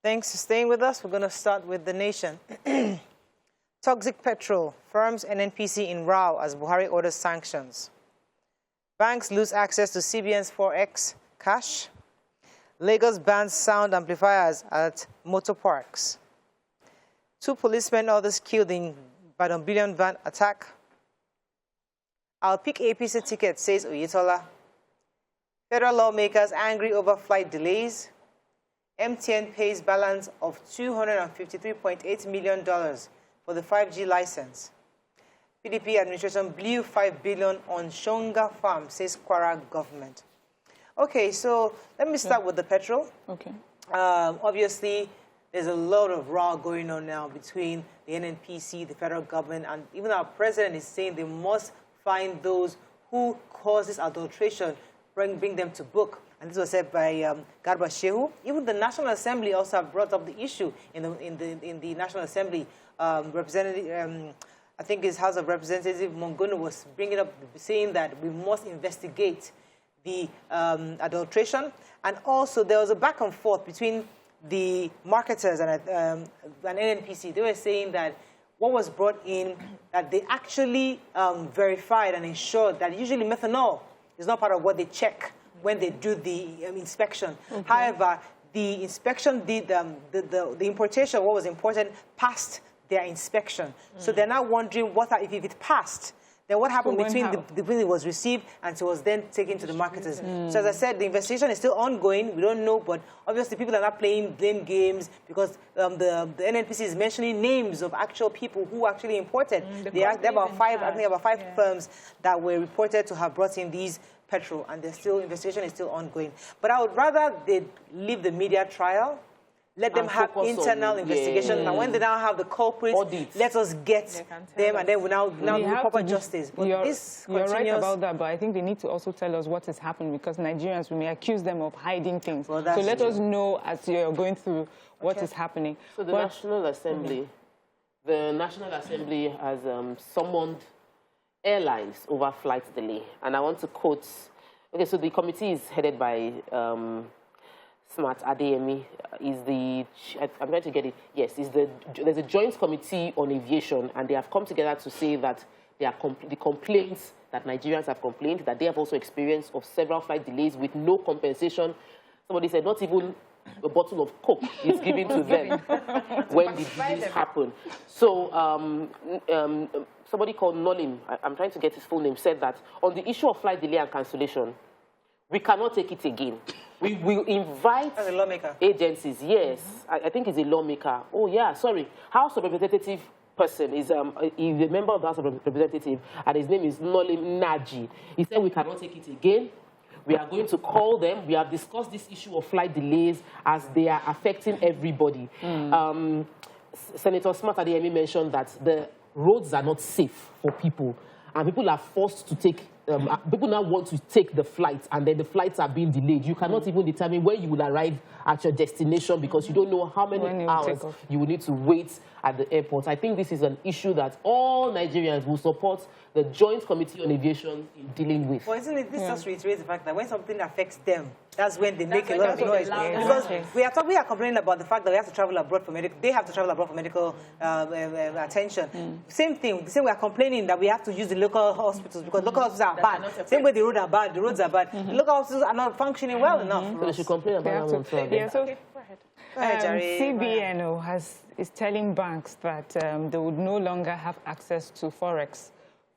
Thanks for staying with us. We're going to start with The Nation. Toxic petrol. Firms NNPC in row as Buhari orders sanctions. Banks lose access to CBN's Forex cash. Lagos bans sound amplifiers at motor parks. 2 policemen, others killed in Badon Billion van attack. I'll pick APC ticket, says Oyetola. Federal lawmakers angry over flight delays. MTN pays balance of $253.8 million for the 5G license. PDP administration blew $5 billion on Shonga farm, says Kwara government. Okay, so let me start with the petrol. Okay. Obviously, there's a lot of row going on now between the NNPC, the federal government, and even our president is saying they must find those who caused this adulteration, bring them to book. And this was said by Garba Shehu. Even the National Assembly also have brought up the issue in the National Assembly. Representative, I think his House of Representative Mongono was bringing up, saying that we must investigate the adulteration. And also there was a back and forth between the marketers and NNPC. They were saying that what was brought in, that they actually verified and ensured that usually methanol is not part of what they check when they do the inspection. Okay. However, the inspection did, the importation, what was imported, passed their inspection. So they're now wondering if it passed, then what happened between when it was received and it was then taken to the marketers. So as I said, the investigation is still ongoing. We don't know, but obviously people are not playing blame games because the NNPC is mentioning names of actual people who actually imported. There are about 5, I think about 5 firms that were reported to have brought in these petrol, and investigation is still ongoing. But I would rather they leave the media trial, let them have internal investigation, and when they now have the culprits, let us get them, and then we now do proper justice. But you're right about that, but I think they need to also tell us what has happened, because Nigerians, we may accuse them of hiding things. Well, so let us know as you're going through what is happening. So the National Assembly, has summoned airlines over flight delay, and I want to quote. Okay, so the committee is headed by Smart Adeyemi. I'm trying to get it. Yes, there's a joint committee on aviation, and they have come together to say that the complaints that Nigerians have complained that they have also experienced of several flight delays with no compensation. Somebody said not even a bottle of Coke is given to them when the delays happen. So somebody called Nolim, I'm trying to get his full name, said that on the issue of flight delay and cancellation, we cannot take it again. We will invite agencies. Yes, I think he's a lawmaker. Oh, yeah, sorry. House of Representative person is he's a member of the House of Representative, and his name is Nolim Naji. He said we cannot take it again. We are going to call them. We have discussed this issue of flight delays as they are affecting everybody. Senator Smart Adeyemi mentioned that the roads are not safe for people, and people are forced to take, people now want to take the flights, and then the flights are being delayed. You cannot even determine when you will arrive at your destination because you don't know how many hours you will need to wait at the airport. I think this is an issue that all Nigerians will support the Joint Committee on Aviation in dealing with. Well, isn't it, this just reiterates the fact that when something affects them, that's when they make a lot of noise. Because we are complaining about the fact that we have to travel abroad for medical, they have to travel abroad for medical attention. Same thing. We are complaining that we have to use the local hospitals because local hospitals are bad. Same way the roads are bad, the roads are bad. The local hospitals are not functioning well enough. So they should complain about that. Yeah, so CBN is telling banks that they would no longer have access to Forex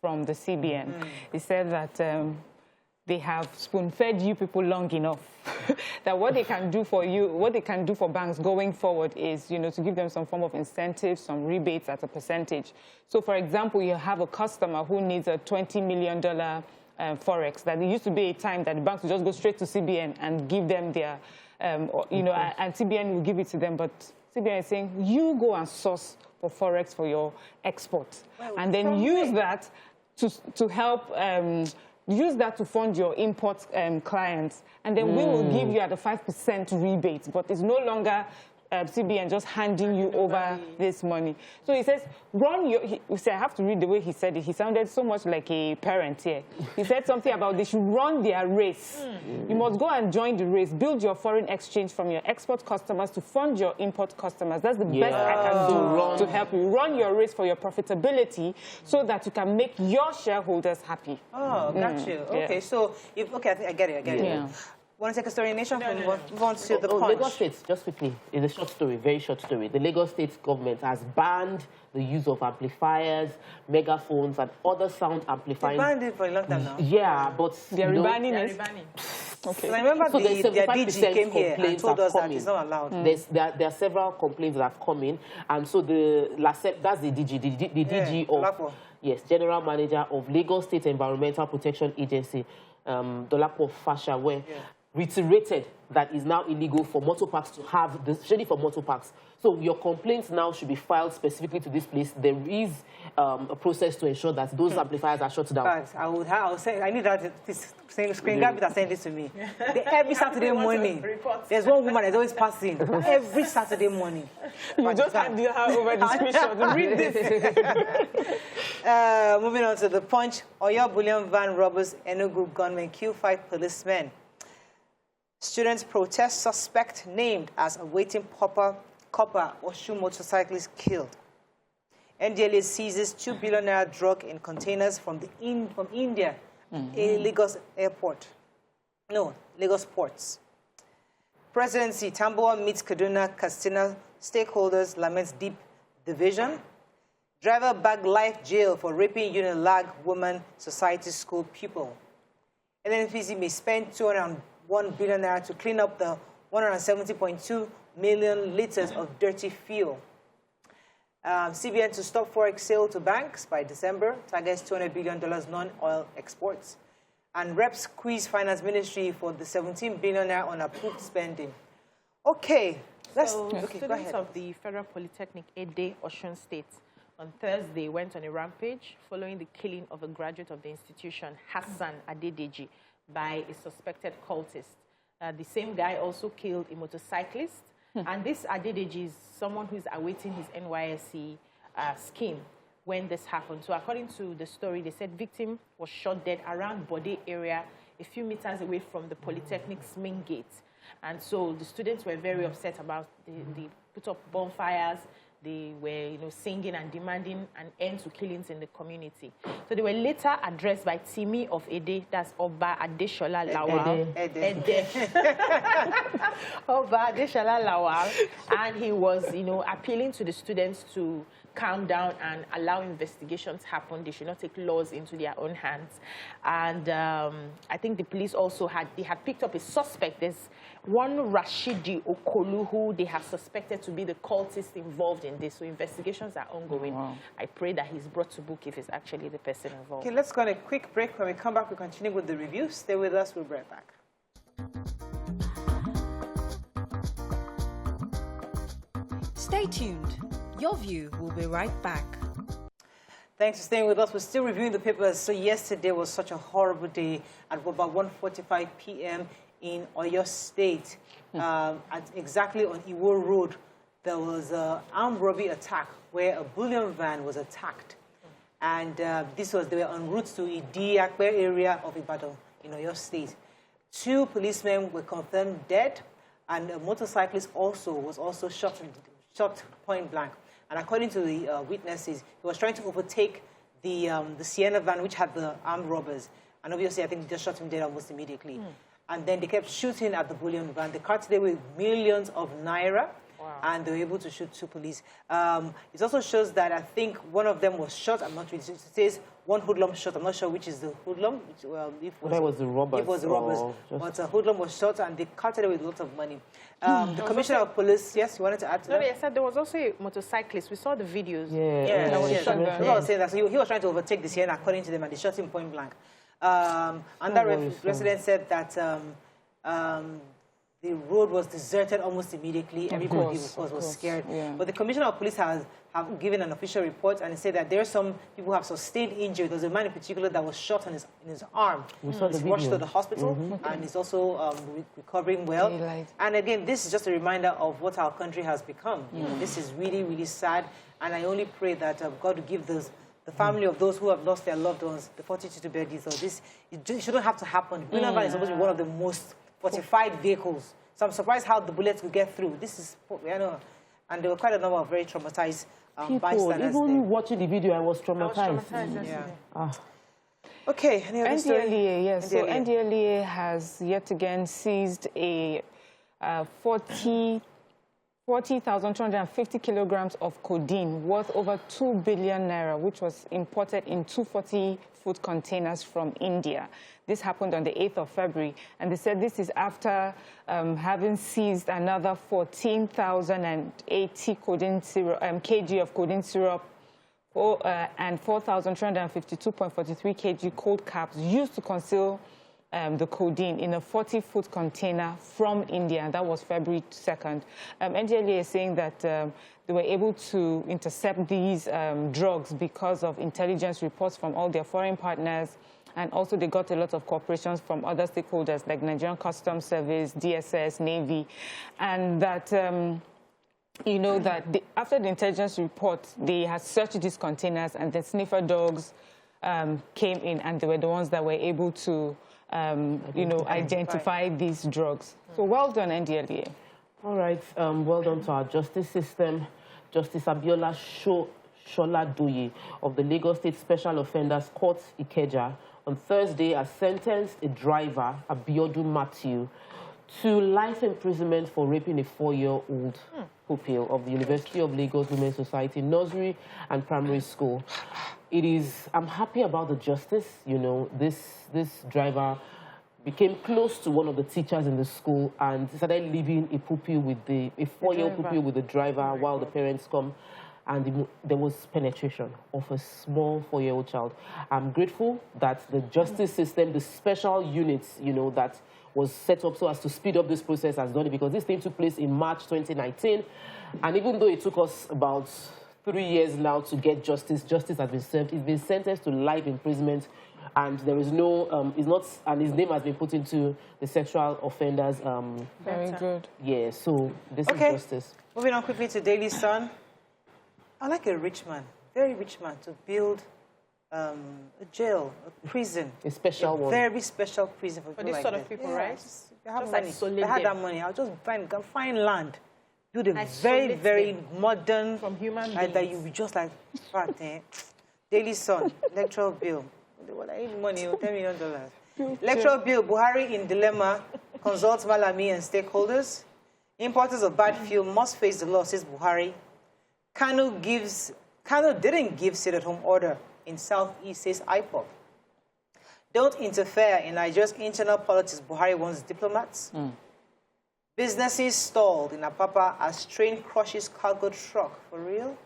from the CBN. He said that they have spoon-fed you people long enough. That what they can do for you, what they can do for banks going forward is, to give them some form of incentive, some rebates at a percentage. So, for example, you have a customer who needs a $20 million Forex. That there used to be a time that the banks would just go straight to CBN and give them their, and CBN will give it to them. But CBN is saying, you go and source for Forex for your export. Well, and then use that to help, use that to fund your import clients. And then we will give you at a 5% rebate. But it's no longer CBN just handing you over this money. So he says, he said, I have to read the way he said it. He sounded so much like a parent here. He said something about they should run their race. You must go and join the race. Build your foreign exchange from your export customers to fund your import customers. That's the best I can do to help you. Run your race for your profitability so that you can make your shareholders happy. Oh, got you. Okay, so, I get it. Yeah. Want to take a story, Nation? Move on to the Punch. Lagos State, just quickly, it's a short story, very short story. The Lagos State government has banned the use of amplifiers, megaphones, and other sound amplifying. They banned it for a long time now. Yeah, but They're rebanning it. Okay. So I remember their DG came here and told us that it's not allowed. There are several complaints that have come in, and so that's the DG, the DG of General Manager of Lagos State Environmental Protection Agency, Dolapo Fasha, where reiterated that it's now illegal for motor parks to have this, especially for motor parks. So your complaints now should be filed specifically to this place. There is a process to ensure that those amplifiers are shut down. Thanks. I would say I need that screen grab that send this to me. Every Saturday morning, there's one woman that's always passing. Every Saturday morning. You just hand her over the screenshot. Read this. Moving on to the Punch. Oyo Bullion van robbers, Enugu gunmen kill 5 policemen. Students protest suspect named as awaiting copper Osun motorcyclist killed. NDLA seizes 2 billion naira drug in containers from India in Lagos airport. No, Lagos ports. Presidency, Tambuwal meets Kaduna, Katsina stakeholders laments deep division. Driver bagged life jail for raping Unilag woman society school pupil. NNPC may spend 201 billion naira to clean up the 170.2 million liters of dirty fuel. CBN to stop forex sale to banks by December, targets $200 billion non-oil exports. And reps squeeze finance ministry for the 17 billion naira on approved spending. Okay, Students of the Federal Polytechnic Ede, Osun State, on Thursday went on a rampage following the killing of a graduate of the institution, Hassan Adedeji, by a suspected cultist. The same guy also killed a motorcyclist. And this Adedeji is someone who is awaiting his NYSC scheme when this happened. So according to the story, they said victim was shot dead around Bode area, a few meters away from the Polytechnic's main gate. And so the students were very upset about they put up bonfires. They were, singing and demanding an end to killings in the community. So they were later addressed by Timi of Ede, that's Oba Adeshola Lawal. Ede. Oba Adeshola Lawal. And he was, appealing to the students to calm down and allow investigations happen. They should not take laws into their own hands. And I think the police also had picked up a suspect. There's one Rashidi Okolu who they have suspected to be the cultist involved in this. So investigations are ongoing. Wow. I pray that he's brought to book if he's actually the person involved. Okay, let's go on a quick break. When we come back, we'll continue with the review. Stay with us. We'll be right back. Stay tuned. Your View will be right back. Thanks for staying with us. We're still reviewing the papers. So yesterday was such a horrible day at about 1:45 p.m. in Oyo State. Exactly on Iwo Road, there was an armed robbery attack where a bullion van was attacked. And they were en route to Idi-Akpe area of Ibadan in Oyo State. 2 policemen were confirmed dead, and a motorcyclist was also shot point blank. And according to the witnesses, he was trying to overtake the Sienna van, which had the armed robbers. And obviously, I think they just shot him dead almost immediately. And then they kept shooting at the bullion van. They carted away millions of naira. Wow. And they were able to shoot 2 police. It also shows that I think one of them was shot. I'm not really sure. It says one hoodlum shot. I'm not sure which is the hoodlum. That was the robbers. It was the robbers. But a hoodlum was shot, and they carted away with lots of money. The Commissioner of Police, yes, you wanted to add to that? No, I said there was also a motorcyclist. We saw the videos. Yeah. I was saying that. So he was trying to overtake the Sienna, according to them, and they shot him point blank. And that resident said that the road was deserted almost immediately. Everybody, of course, was scared. Yeah. But the Commissioner of Police have given an official report and said that there are some people who have sustained injury. There's a man in particular that was shot in his arm. We saw the He's rushed video. to the hospital and is also recovering well. And again, this is just a reminder of what our country has become. You know, this is really, really sad. And I only pray that God will give the family of those who have lost their loved ones the fortitude to bear this. So this it shouldn't have to happen. The Brilliant Van is supposed to be one of the most fortified vehicles. So I'm surprised how the bullets could get through. This is, you know, and there were quite a number of very traumatized bystanders. Even watching the video, I was traumatized. Okay, any other story? NDLEA, yes. NDLEA. So NDLEA has yet again seized a 40,250 kilograms of codeine worth over 2 billion naira, which was imported in 240-foot containers from India. This happened on the 8th of February, and they said this is after having seized another 14,080 kg of codeine syrup and 4,352.43 kg cold caps used to conceal the codeine in a 40-foot container from India, and that was February 2nd. NDLEA is saying that they were able to intercept these drugs because of intelligence reports from all their foreign partners, and also they got a lot of cooperations from other stakeholders like Nigerian Customs Service, DSS, Navy, and that you know that after the intelligence report, they had searched these containers, and the sniffer dogs came in, and they were the ones that were able to you know, identify these drugs. So well done, NDLEA. All right, well done to our justice system. Justice Abiola Sholadoye of the Lagos State Special Offenders Court, Ikeja, on Thursday has sentenced a driver, Abiodun Matthew, to life imprisonment for raping a 4-year-old pupil of the University of Lagos Women's Society Nursery and Primary School. I'm happy about the justice. You know, this driver became close to one of the teachers in the school and started leaving a pupil with a 4-year-old pupil with the driver while the parents come. And there was penetration of a small 4-year-old child. I'm grateful that the justice system, the special units, you know, that was set up so as to speed up this process has done it, because this thing took place in March 2019. And even though it took us about 3 years now to get justice has been served. He's been sentenced to life imprisonment, and there is no, and his name has been put into the sexual offenders. Very good. Yeah, so this is justice. Moving on quickly to Daily Sun. I like a rich man, very rich man, to build a jail, a prison. A special one. Very special prison for people this like sort that. of people, Yeah, right? If I have Just money, isolate if I had them. that money, I'll just find land. Build a Isolate very them modern, from human that beings. you'll be just like, Daily Sun, electoral bill. I need money, $10 million. Electoral bill, Buhari in dilemma, consults Malami and stakeholders. Importers of bad fuel must face the law, says Buhari. Kanu didn't give sit-at-home order in Southeast, says IPOB. Don't interfere in Nigeria's internal politics, Buhari wants diplomats. Businesses stalled in Apapa as train crushes cargo truck. For real?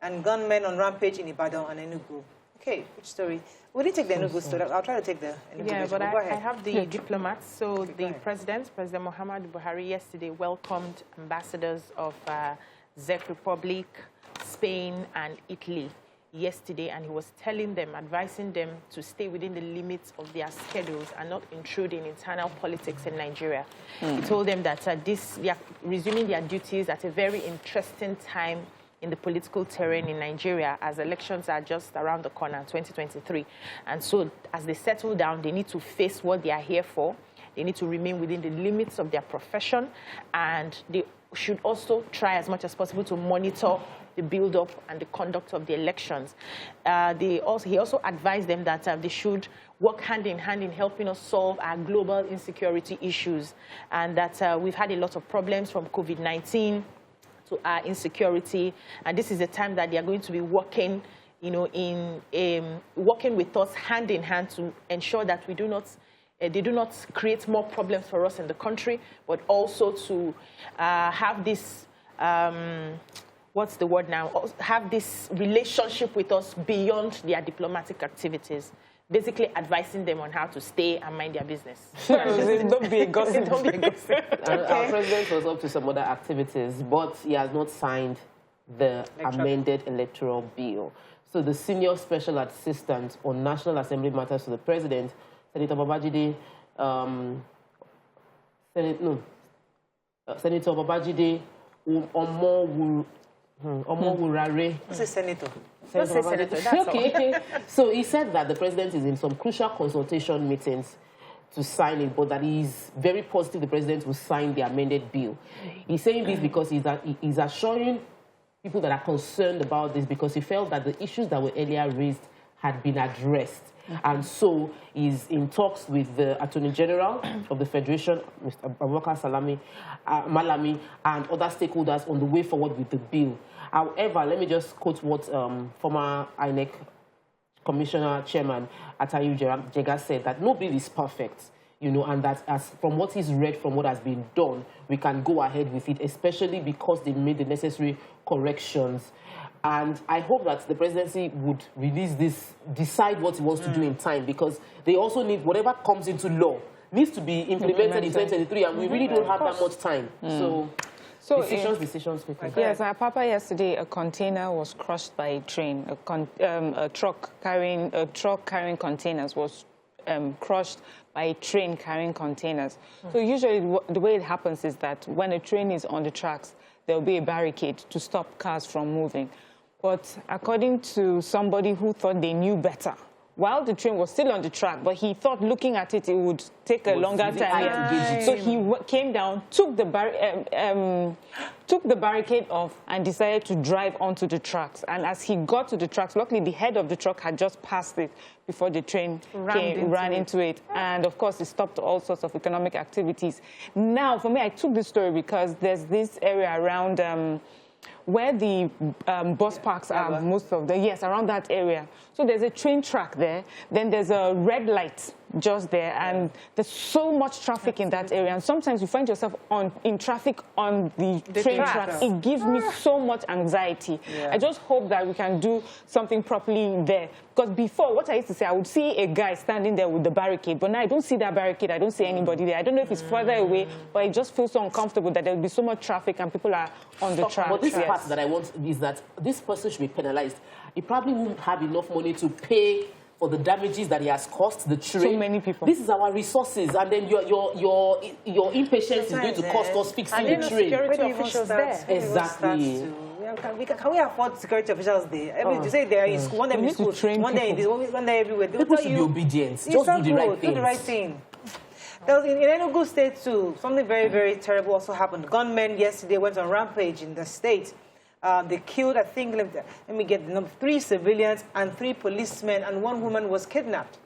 And gunmen on rampage in Ibadan and Enugu. Okay, which story? We didn't take the Enugu story. I'll try to take the Enugu Yeah, story. but Go I ahead. have the diplomats. So Okay, go the ahead. President Muhammadu Buhari, yesterday welcomed ambassadors of Czech Republic, Spain, and Italy yesterday, and he was telling them, advising them to stay within the limits of their schedules and not intrude in internal politics in Nigeria. He told them that they are resuming their duties at a very interesting time in the political terrain in Nigeria, as elections are just around the corner, 2023. And so as they settle down, they need to face what they are here for. They need to remain within the limits of their profession, and they should also try as much as possible to monitor the build-up and the conduct of the elections. He also advised them that they should work hand in hand in helping us solve our global insecurity issues, and that we've had a lot of problems from COVID-19 to our insecurity, and this is the time that they are going to be working, you know, working with us hand in hand to ensure that we do not. They do not create more problems for us in the country, but also to have this, what's the word now? Have this relationship with us beyond their diplomatic activities. basically advising them on how to stay and mind their business. Don't be a gossip. Don't be a gossip. Our president was up to some other activities, but he has not signed the amended electoral bill. So the senior special assistant on National Assembly matters to the president, Senator Babajide, Senator Babajide Omowurare. Who's a senator? Senator, that's okay. So he said that the president is in some crucial consultation meetings to sign it, but that he's very positive the president will sign the amended bill. He's saying this because he's assuring people that are concerned about this, because he felt that the issues that were earlier raised had been addressed. And so he's in talks with the Attorney General of the Federation, Mr. Abubakar Malami, and other stakeholders on the way forward with the bill. However, let me just quote what former INEC Commissioner Chairman Atayu Jega said, that no bill is perfect, you know, and that as from what he's read, from what has been done, we can go ahead with it, especially because they made the necessary corrections. And I hope that the presidency would release this, decide what he wants to do in time, because they also need whatever comes into law needs to be implemented in 2023, and we really don't have that much time. So decisions. Yes, at Papa yesterday, a container was crushed by a train. A truck carrying containers was crushed by a train carrying containers. So usually the way it happens is that when a train is on the tracks, there will be a barricade to stop cars from moving. But according to somebody who thought they knew better, while the train was still on the track, but he thought looking at it, it would take a longer time. So he came down, took the barricade off, and decided to drive onto the tracks. And as he got to the tracks, luckily the head of the truck had just passed it before the train ran into it. And of course, it stopped all sorts of economic activities. Now, for me, I took this story because there's this area around where the bus parks are, most of the, around that area. So there's a train track there, then there's a red light just there, and there's so much traffic in that area. And sometimes you find yourself in traffic on the train track. It gives me so much anxiety. I just hope that we can do something properly there. Because before, what I used to say, I would see a guy standing there with the barricade, but now I don't see that barricade. I don't see anybody there. I don't know if it's further away, but it just feels so uncomfortable that there will be so much traffic and people are on the track. But this part that I want is that this person should be penalized. He probably won't have enough money to pay for the damages that he has caused the train. So many people. This is our resources, and then your impatience is going to cost us fixing the train. Security officials there. Exactly. Can we afford security officials there? You say they are in school, one day in school, one day in this, one day everywhere. People should be obedient. Just do the right thing. Do the right thing. There was in Enugu State too, something very, very terrible also happened. Gunmen yesterday went on rampage in the state. They killed, I think, let me get the number, 3 civilians and 3 policemen, and 1 woman was kidnapped.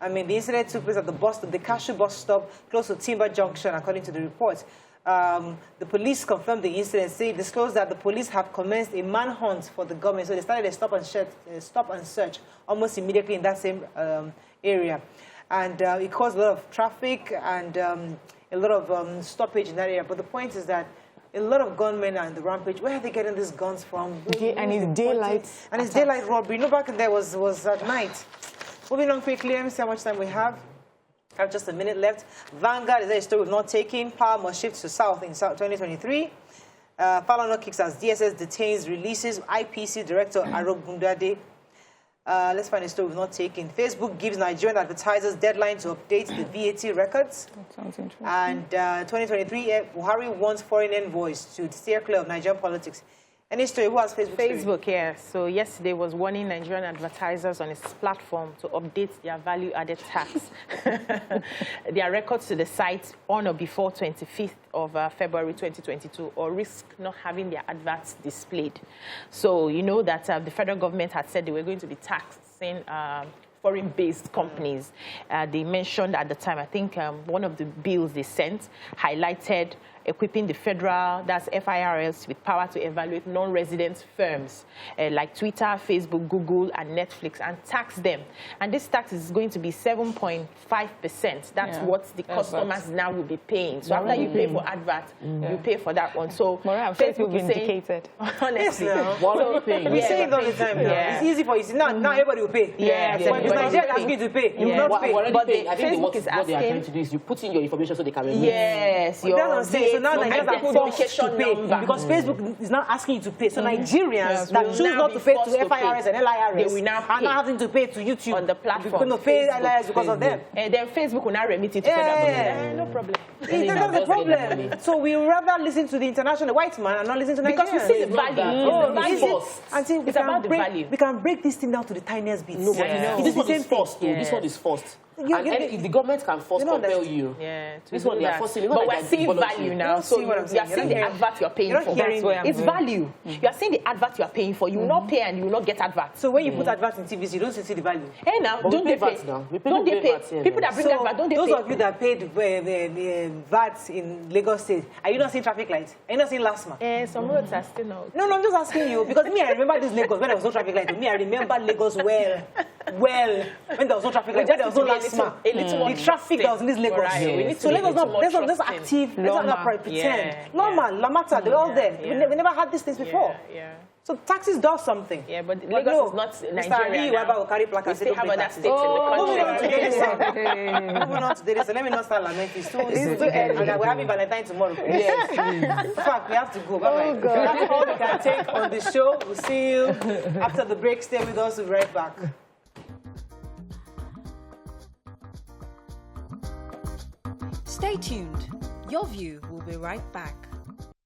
I mean, the incident took place at the Cashew bus stop close to Timber Junction, according to the report. The police confirmed the incident, disclosed that the police have commenced a manhunt for the government. So they started a stop and search almost immediately in that same area. And it caused a lot of traffic and a lot of stoppage in that area. But the point is that a lot of gunmen are in the rampage. Where are they getting these guns from? And it's daylight. And it's daylight robbery. You know, back in there was at night. Moving on quickly, let me see how much time we have. I have just a minute left. Vanguard is a story we've not taken. Power must shift to South in 2023. Falana kicks as DSS detains, releases IPC Director Arogundade. Let's find a story we've not taken. Facebook gives Nigerian advertisers deadline to update the VAT records. That sounds interesting. And 2023, Buhari wants foreign envoys to steer clear of Nigerian politics. Any story? Who has Facebook? Facebook, yeah. So yesterday was warning Nigerian advertisers on its platform to update their value-added tax, their records to the site on or before 25th of February 2022, or risk not having their adverts displayed. So you know that the federal government had said they were going to be taxing foreign-based companies. They mentioned at the time, I think one of the bills they sent highlighted equipping the federal, that's FIRS, with power to evaluate non-resident firms like Twitter, Facebook, Google, and Netflix and tax them. And this tax is going to be 7.5%. That's what the customers now will be paying. So after you pay for advert, you pay for that one. So Facebook is indicated. Honestly, we say it all the time. It's easy for you. Now everybody will pay. But it's Nigeria asking you to pay. You will not pay. But I think what they are trying to do is you put in your information so they can remove. Yes, that's what I'm saying. So now Nigerians are forced to pay because Facebook is not asking you to pay. So Nigerians that choose not to pay to FIRS and LIRS they will now are not having to pay to YouTube on the platform. You're going to pay LIRS because of them. And then Facebook will now remit it to federal government. No problem. That's the problem. So we rather listen to the international white man and not listen to Nigerians. Because we see the value. It's about the value. We can break this thing down to the tiniest bits. No, but this one is forced. This one is forced. And if the government can force compel you, this one they are forcing. But we're seeing value now. So you are seeing the advert you're paying for. It's value. You are seeing the advert you are paying for. You will not pay and you will not get advert. So when you put adverts in TVC, you don't see the value. Hey now, don't they pay? Don't they pay? People that bring advert, don't they pay? Those of you that paid the VAT in Lagos State, are you not seeing traffic lights? Are you not seeing LASMA? Some roads are still out. No, I'm just asking you because me, I remember this Lagos when there was no traffic light. Me, I remember Lagos well, when there was no traffic light, when there was no LASMA. The traffic that was in this Lagos. Right. So Lagos not active. Let's not pretend. Normal, Lamata, they're all there. We never had these things before. So taxes does something. Yeah, but Lagos is not Nigeria now. We still have other states in the country. Moving on to today, so let me not start lamenting. It's too early. And we're having Valentine tomorrow. Yes. In fact, we have to go. Bye-bye. So that's all we can take on the show. We'll see you after the break. Stay with us. We'll be right back. Stay tuned. Your View will be right back.